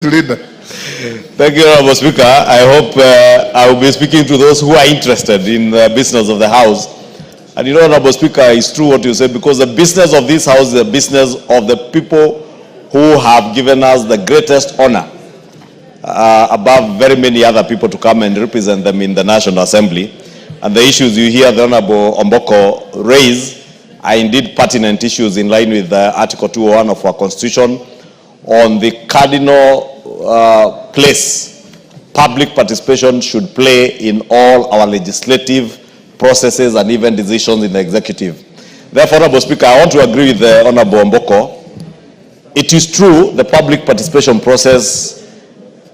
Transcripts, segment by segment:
Thank you, Honorable Speaker. I hope I will be speaking to those who are interested in the business of the House. And you know, Honorable Speaker, it's true what you said, because the business of this House is the business of the people who have given us the greatest honor above very many other people to come and represent them in the National Assembly. And the issues you hear the Honorable Omboko raise are indeed pertinent issues in line with Article 201 of our Constitution on the cardinal place public participation should play in all our legislative processes and even decisions in the executive. Therefore, Honorable Speaker, I want to agree with the Honorable Omboko. It is true the public participation process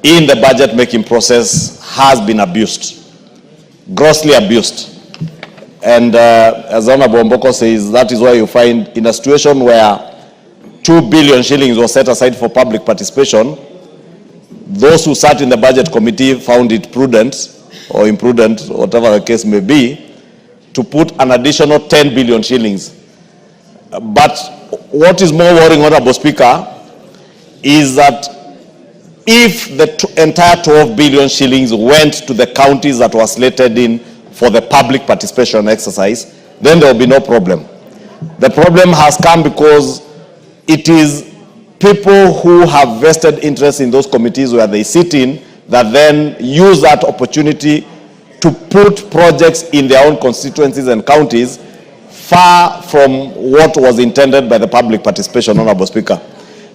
in the budget making process has been abused, grossly abused. And as Honorable Omboko says, that is why you find in a situation where 2 billion shillings was set aside for public participation, those who sat in the budget committee found it prudent or imprudent, whatever the case may be, to put an additional 10 billion shillings. But what is more worrying, Honorable Speaker, is that if the entire 12 billion shillings went to the counties that were slated in for the public participation exercise, then there will be no problem. The problem has come because it is people who have vested interest in those committees where they sit in that then use that opportunity to put projects in their own constituencies and counties far from what was intended by the public participation, Honorable Speaker.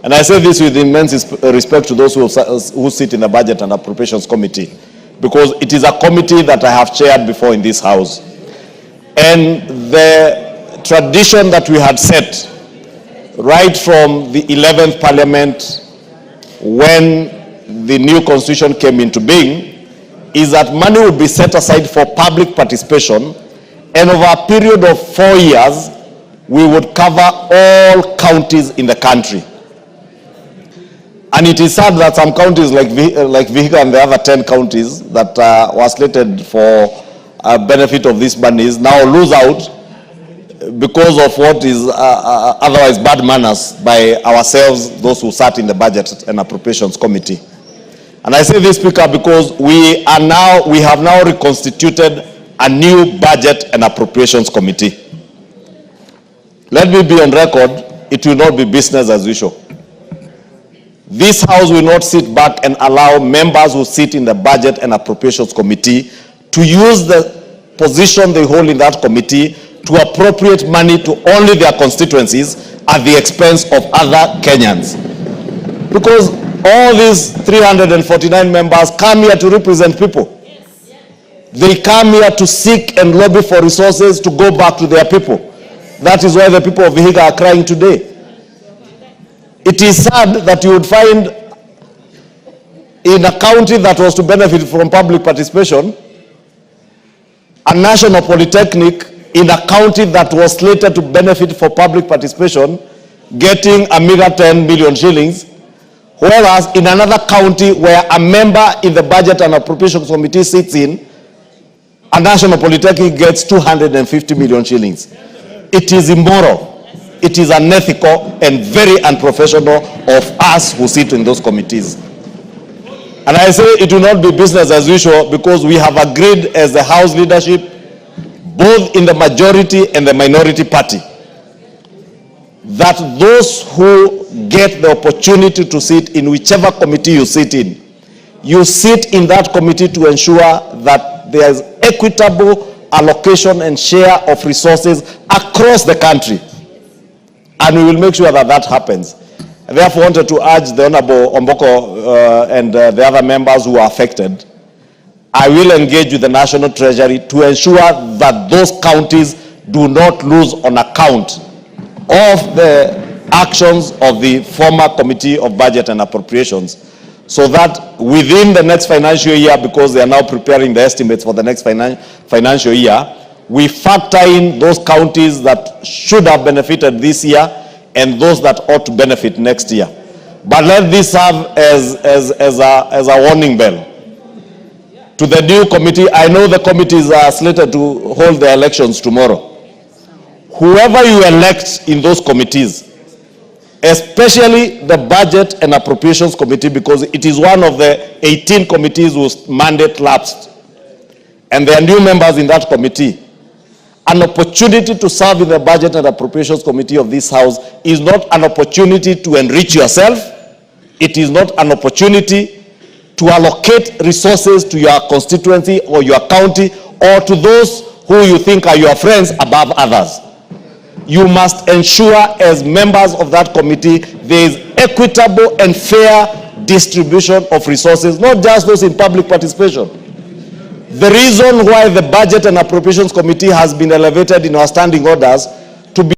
And I say this with immense respect to those who sit in the Budget and Appropriations Committee, because it is a committee that I have chaired before in this House. And the tradition that we had set right from the 11th Parliament, when the new Constitution came into being, is that money would be set aside for public participation, and over a period of 4 years, we would cover all counties in the country. And it is sad that some counties like Vihiga and the other 10 counties that were slated for benefit of these monies now lose out because of what is otherwise bad manners by ourselves, those who sat in the Budget and Appropriations Committee. And I say this, Speaker, because we have now reconstituted a new Budget and Appropriations Committee. Let me be on record, it will not be business as usual. This House will not sit back and allow members who sit in the Budget and Appropriations Committee to use the position they hold in that committee to appropriate money to only their constituencies at the expense of other Kenyans. Because all these 349 members come here to represent people. They come here to seek and lobby for resources to go back to their people. That is why the people of Vihiga are crying today. It is sad that you would find in a county that was to benefit from public participation, a national polytechnic in a county that was slated to benefit for public participation, getting a meager 10 million shillings, whereas in another county where a member in the Budget and Appropriations Committee sits in, a national polytechnic gets 250 million shillings. It is immoral, it is unethical, and very unprofessional of us who sit in those committees. And I say it will not be business as usual, because we have agreed as the House leadership, both in the majority and the minority party, that those who get the opportunity to sit in whichever committee you sit in that committee to ensure that there is equitable allocation and share of resources across the country. And we will make sure that that happens. And therefore, I wanted to urge the Honorable Omboko and the other members who are affected. I will engage with the National Treasury to ensure that those counties do not lose on account of the actions of the former Committee of Budget and Appropriations, so that within the next financial year, because they are now preparing the estimates for the next financial year, we factor in those counties that should have benefited this year and those that ought to benefit next year. But let this serve as a warning bell to the new committee. I know the committees are slated to hold their elections tomorrow. Whoever you elect in those committees, especially the Budget and Appropriations Committee, because it is one of the 18 committees whose mandate lapsed. And there are new members in that committee. An opportunity to serve in the Budget and Appropriations Committee of this House is not an opportunity to enrich yourself. It is not an opportunity to allocate resources to your constituency or your county or to those who you think are your friends above others. You must ensure, as members of that committee, there is equitable and fair distribution of resources, not just those in public participation. The reason why the Budget and Appropriations Committee has been elevated in our standing orders to be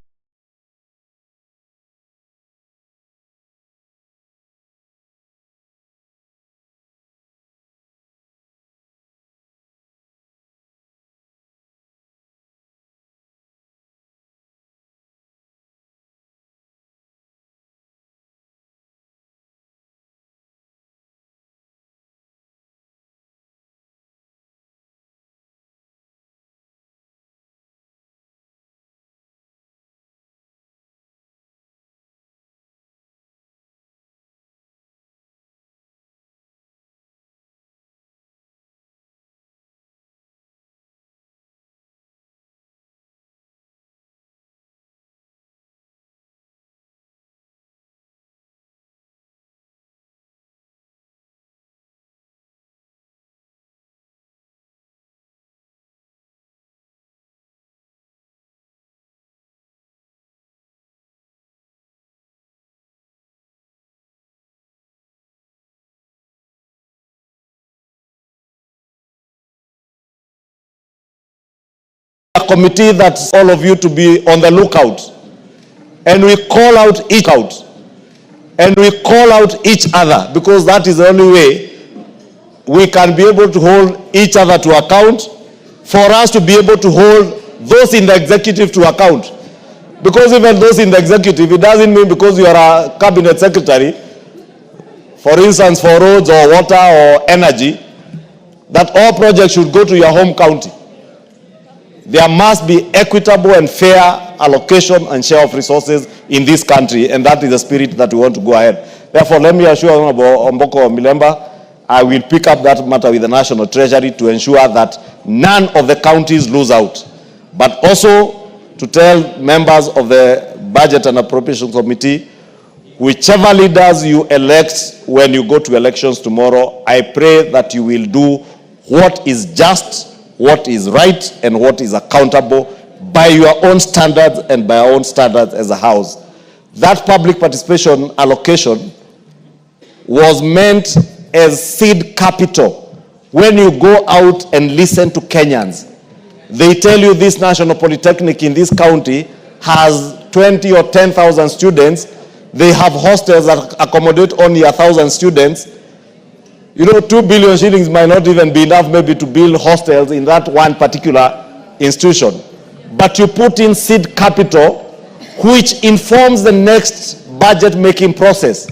a committee that's all of you to be on the lookout. And we call out each other, because that is the only way we can be able to hold each other to account, for us to be able to hold those in the executive to account. Because even those in the executive, it doesn't mean because you are a cabinet secretary, for instance, for roads or water or energy, that all projects should go to your home county. There must be equitable and fair allocation and share of resources in this country, and that is the spirit that we want to go ahead. Therefore, let me assure Honorable Omboko Milemba, I will pick up that matter with the National Treasury to ensure that none of the counties lose out, but also to tell members of the Budget and Appropriations Committee, whichever leaders you elect when you go to elections tomorrow, I pray that you will do what is just, what is right, and what is accountable by your own standards and by our own standards as a House. That public participation allocation was meant as seed capital. When you go out and listen to Kenyans, they tell you this National Polytechnic in this county has 20 or 10,000 students. They have hostels that accommodate only 1,000 students. You know, 2 billion shillings might not even be enough maybe to build hostels in that one particular institution. But you put in seed capital, which informs the next budget-making process.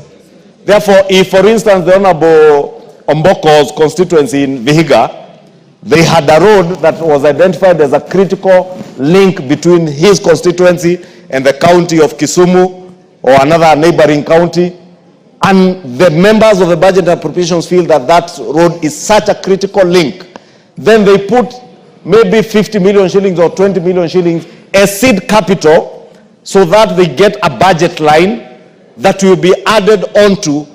Therefore, if, for instance, the Honorable Omboko's constituency in Vihiga, they had a road that was identified as a critical link between his constituency and the county of Kisumu or another neighboring county, and the members of the Budget and Appropriations feel that that road is such a critical link, then they put maybe 50 million shillings or 20 million shillings as seed capital so that they get a budget line that will be added onto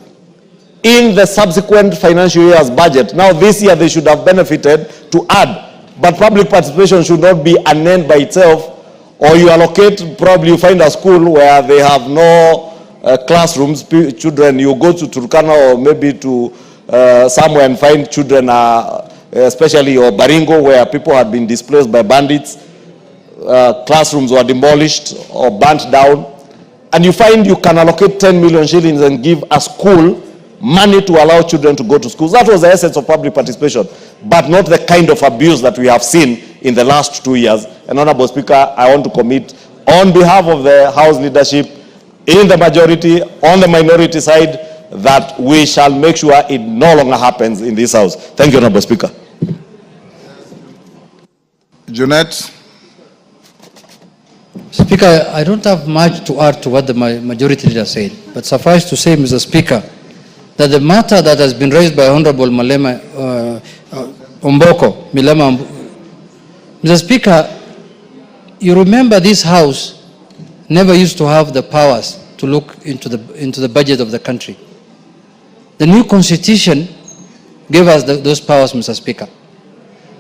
in the subsequent financial year's budget. Now this year they should have benefited to add, but public participation should not be an end by itself. Or you allocate, probably you find a school where they have no classrooms, children, you go to Turkana or maybe to somewhere and find children, especially or Baringo, where people had been displaced by bandits, classrooms were demolished or burnt down, and you find you can allocate 10 million shillings and give a school money to allow children to go to schools. That was the essence of public participation, but not the kind of abuse that we have seen in the last 2 years. And Honorable Speaker, I want to commit on behalf of the House leadership, in the majority, on the minority side, that we shall make sure it no longer happens in this House. Thank you, Honorable Speaker. Junet. Speaker, I don't have much to add to what the majority leader said, but suffice to say, Mr. Speaker, that the matter that has been raised by Honorable Milema Mr. Speaker, you remember this House never used to have the powers to look into the budget of the country. The new Constitution gave us those powers, Mr. Speaker.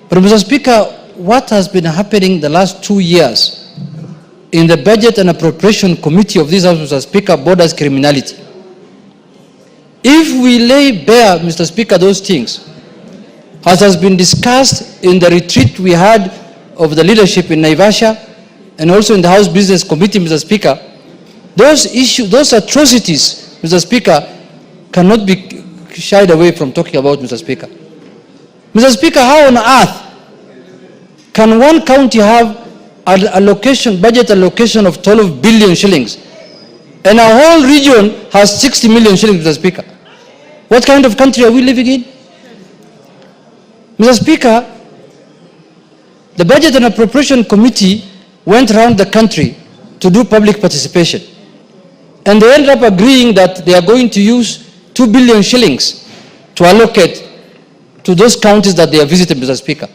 But Mr. Speaker, what has been happening the last 2 years in the Budget and Appropriation Committee of this House, Mr. Speaker, borders criminality. If we lay bare, Mr. Speaker, those things, as has been discussed in the retreat we had of the leadership in Naivasha and also in the House Business Committee, Mr. Speaker, those issues, those atrocities, Mr. Speaker, cannot be shied away from talking about, Mr. Speaker. Mr. Speaker, how on earth can one county have an allocation, budget allocation of 12 billion shillings and a whole region has 60 million shillings, Mr. Speaker? What kind of country are we living in? Mr. Speaker, the Budget and Appropriation Committee went around the country to do public participation. And they ended up agreeing that they are going to use 2 billion shillings to allocate to those counties that they have visited, Mr. Speaker.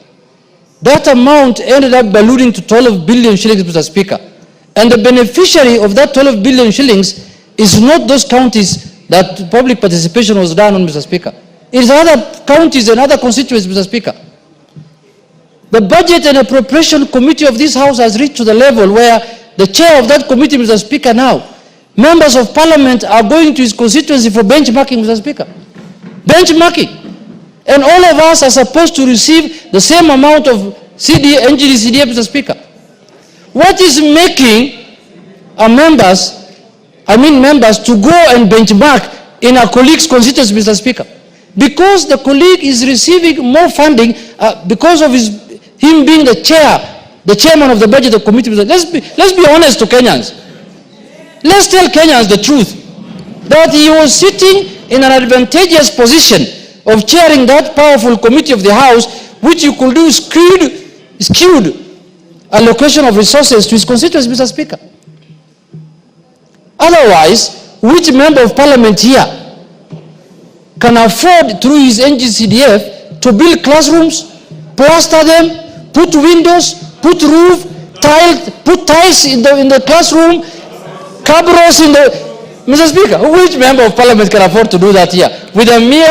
That amount ended up ballooning to 12 billion shillings, Mr. Speaker. And the beneficiary of that 12 billion shillings is not those counties that public participation was done on, Mr. Speaker. It is other counties and other constituencies, Mr. Speaker. The Budget and Appropriation Committee of this House has reached to the level where the chair of that committee, Mr. Speaker, now, members of Parliament are going to his constituency for benchmarking, Mr. Speaker. Benchmarking. And all of us are supposed to receive the same amount of NGD CDF, Mr. Speaker. What is making our members to go and benchmark in a colleague's constituency, Mr. Speaker? Because the colleague is receiving more funding because of him being the chairman of the budget committee. Let's be honest to Kenyans. Let's tell Kenyans the truth, that he was sitting in an advantageous position of chairing that powerful committee of the House, which you could do skewed allocation of resources to his constituents, Mr. Speaker. Otherwise, which member of Parliament here can afford through his NGCDF to build classrooms, plaster them, put windows, put roof, put tiles in the classroom, cabros in the... Mr. Speaker, which member of Parliament can afford to do that here? With a mere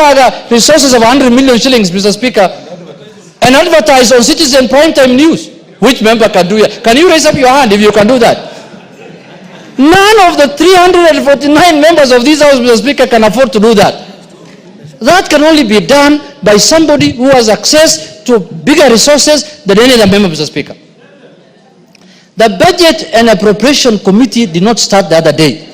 resources of 100 million shillings, Mr. Speaker, and advertise on Citizen Primetime News. Which member can do it? Can you raise up your hand if you can do that? None of the 349 members of this House, Mr. Speaker, can afford to do that. That can only be done by somebody who has access to bigger resources than any other member, Mr. Speaker. The Budget and Appropriation Committee did not start the other day.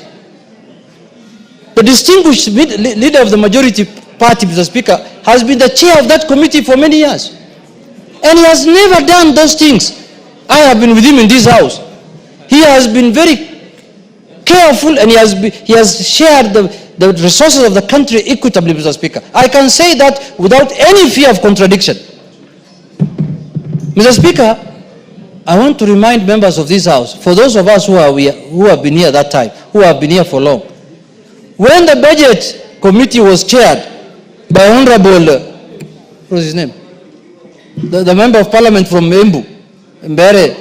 The distinguished leader of the majority party, Mr. Speaker, has been the chair of that committee for many years. And he has never done those things. I have been with him in this House. He has been very careful and he has shared the resources of the country equitably, Mr. Speaker. I can say that without any fear of contradiction. Mr. Speaker, I want to remind members of this House, for those of us who have been here that time, who have been here for long, when the Budget Committee was chaired by Honorable, what was his name? The Member of Parliament from Embu, the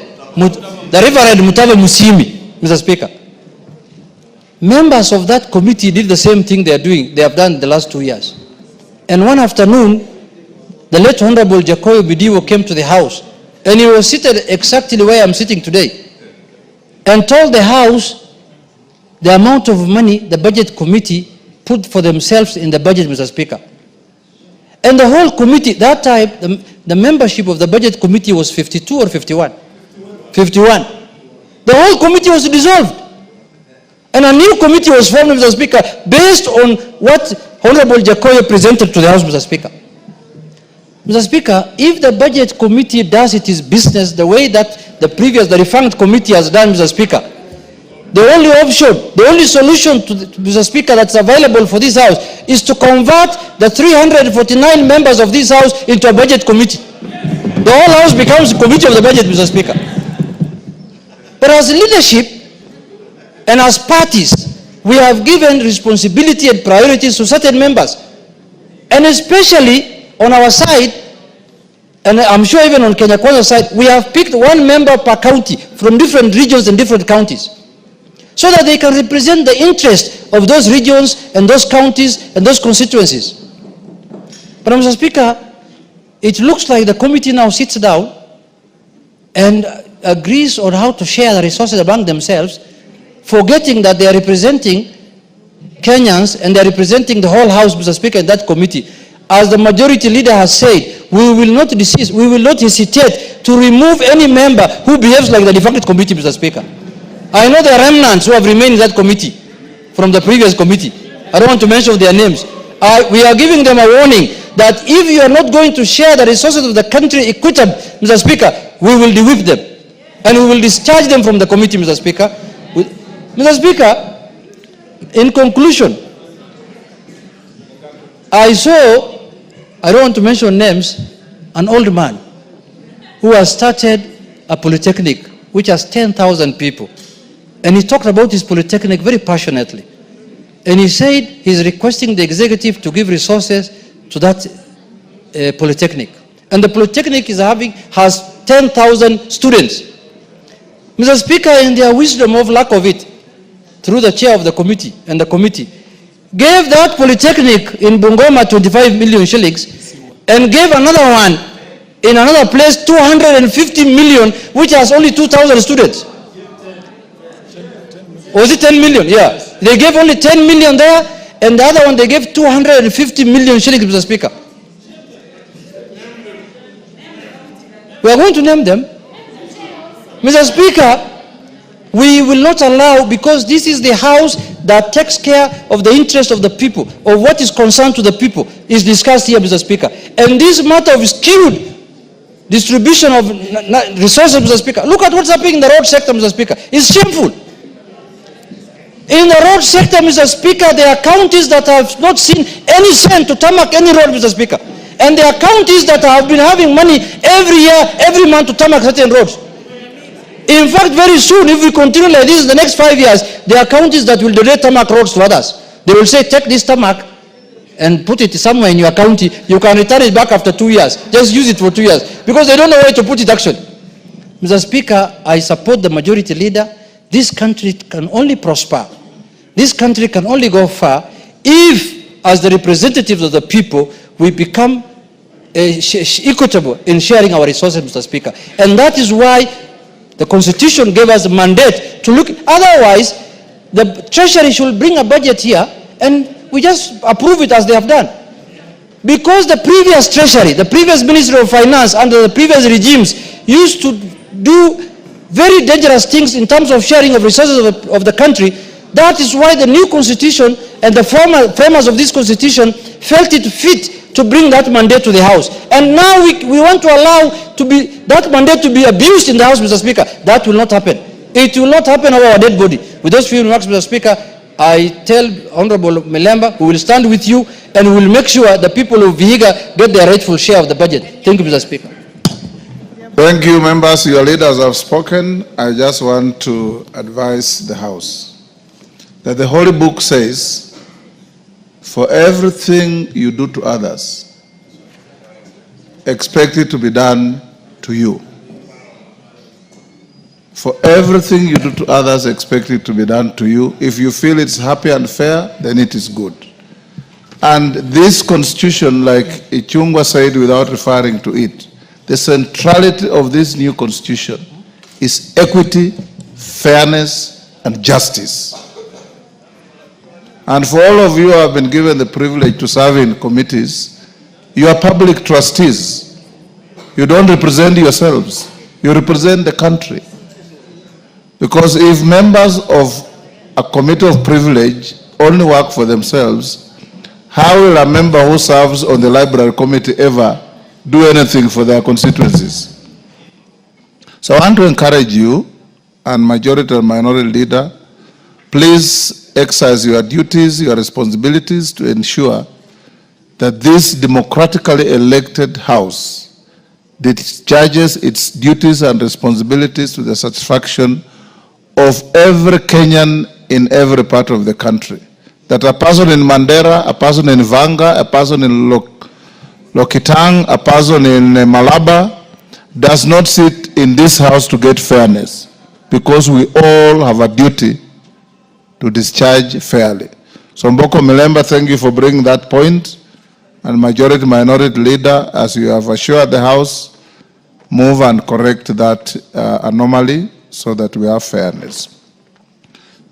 Reverend Mutave Musimi, Mr. Speaker. Members of that committee did the same thing they have done the last 2 years. And one afternoon, the late Honorable Jacoyo Bidiwo came to the House, and he was seated exactly where I'm sitting today, and told the House the amount of money the Budget Committee put for themselves in the budget, Mr. Speaker. And the whole committee, that time, the membership of the Budget Committee was 52 or 51? 51. The whole committee was dissolved. And a new committee was formed, Mr. Speaker, based on what Honorable Jacoyo presented to the House, Mr. Speaker. Mr. Speaker, if the Budget Committee does its business the way that the revamped committee has done, Mr. Speaker, the only option, the only solution to Mr. Speaker, that's available for this House is to convert the 349 members of this House into a Budget Committee. The whole House becomes a committee of the budget, Mr. Speaker. But as leadership and as parties, we have given responsibility and priorities to certain members. And especially on our side, and I'm sure even on Kenya Kwanza's side, we have picked one member per county from different regions and different counties, so that they can represent the interest of those regions and those counties and those constituencies. But Mr. Speaker, it looks like the committee now sits down and agrees on how to share the resources among themselves, forgetting that they are representing Kenyans and they are representing the whole House, Mr. Speaker, in that committee. As the majority leader has said, we will not desist, we will not hesitate to remove any member who behaves like the defected committee, Mr. Speaker. I know there are remnants who have remained in that committee from the previous committee. I don't want to mention their names. We are giving them a warning that if you are not going to share the resources of the country equitably, Mr. Speaker, we will de-whip them and we will discharge them from the committee, Mr. Speaker. Mr. Speaker, in conclusion, I saw, I don't want to mention names, an old man who has started a polytechnic which has 10,000 people. And he talked about his polytechnic very passionately. And he said he's requesting the executive to give resources to that polytechnic. And the polytechnic has 10,000 students. Mr. Speaker, in their wisdom of lack of it, through the chair of the committee and the committee, gave that polytechnic in Bungoma 25 million shillings and gave another one in another place 250 million, which has only 2,000 students. Was it 10 million? Yeah. They gave only 10 million there, and the other one they gave 250 million shillings, Mr. Speaker. We are going to name them. Mr. Speaker, we will not allow, because this is the House that takes care of the interest of the people, of what is concerned to the people, is discussed here, Mr. Speaker. And this matter of skewed distribution of resources, Mr. Speaker, look at what's happening in the road sector, Mr. Speaker. It's shameful. In the road sector, Mr. Speaker, there are counties that have not seen any cent to tarmac any road, Mr. Speaker. And there are counties that have been having money every year, every month to tarmac certain roads. In fact, very soon, if we continue like this in the next 5 years, there are counties that will donate tarmac roads to others. They will say, take this tarmac and put it somewhere in your county. You can return it back after 2 years. Just use it for 2 years. Because they don't know where to put it actually. Mr. Speaker, I support the majority leader. This country can only prosper. This country can only go far if, as the representatives of the people, we become equitable in sharing our resources, Mr. Speaker. And that is why the Constitution gave us a mandate to look. Otherwise, the Treasury should bring a budget here and we just approve it as they have done. Because the previous Treasury, the previous Ministry of Finance under the previous regimes used to do very dangerous things in terms of sharing of resources of the country. That is why the new Constitution and the framers of this Constitution felt it fit to bring that mandate to the House. And now we want to allow that mandate to be abused in the House, Mr. Speaker. That will not happen. It will not happen over our dead body. With those few remarks, Mr. Speaker, I tell Honorable Melemba, we will stand with you and we will make sure the people of Vihiga get their rightful share of the budget. Thank you, Mr. Speaker. Thank you, members. Your leaders have spoken. I just want to advise the House that the Holy Book says, for everything you do to others, expect it to be done to you. For everything you do to others, expect it to be done to you. If you feel it's happy and fair, then it is good. And this Constitution, like Ichungwa said without referring to it, the centrality of this new Constitution is equity, fairness, and justice. And for all of you who have been given the privilege to serve in committees, you are public trustees. You don't represent yourselves. You represent the country. Because if members of a committee of privilege only work for themselves, how will a member who serves on the library committee ever do anything for their constituencies? So I want to encourage you, and majority and minority leader, please exercise your duties, your responsibilities to ensure that this democratically elected House discharges its duties and responsibilities to the satisfaction of every Kenyan in every part of the country. That a person in Mandera, a person in Vanga, a person in Lokitang, a person in Malaba does not sit in this house to get fairness, because we all have a duty to discharge fairly. So Mboko Milemba, thank you for bringing that point. And majority minority leader, as you have assured the House, move and correct that anomaly so that we have fairness.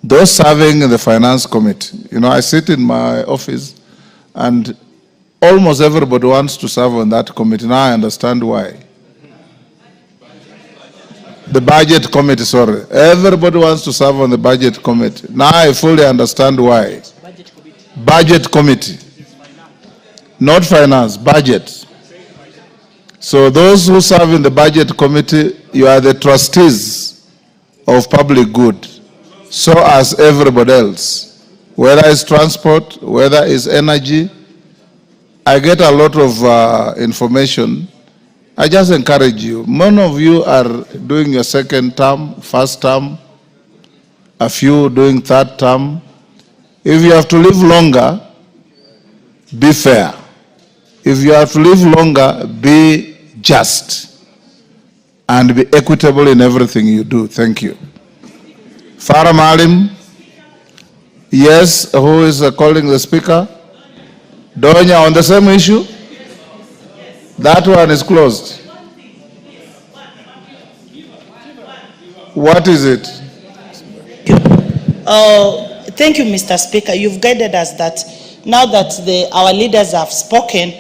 Those serving in the Finance Committee, you know, I sit in my office and almost everybody wants to serve on that committee. Now I understand why. The Budget Committee, sorry. Everybody wants to serve on the Budget Committee. Now I fully understand why. Budget Committee. Not Finance, Budget. So those who serve in the Budget Committee, you are the trustees of public good. So as everybody else. Whether it's transport, whether it's energy. I get a lot of information. I just encourage you. Many of you are doing your second term, first term, a few doing third term. If you have to live longer, be fair. If you have to live longer, be just and be equitable in everything you do. Thank you. Farah Malim, yes, who is calling the speaker? Donya, on the same issue? That one is closed. What is it? Thank you, Mr. Speaker. You've guided us that now that our leaders have spoken,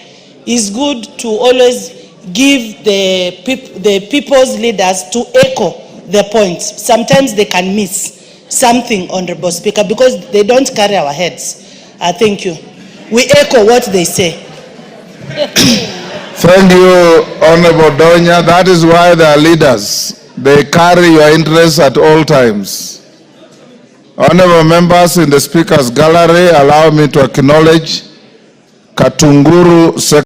it's good to always give the people's leaders to echo their points. Sometimes they can miss something, Honorable Speaker, because they don't carry our heads. Thank you. We echo what they say. Thank you, Honorable Donya. That is why they are leaders. They carry your interests at all times. Honorable members in the Speaker's gallery, allow me to acknowledge Katunguru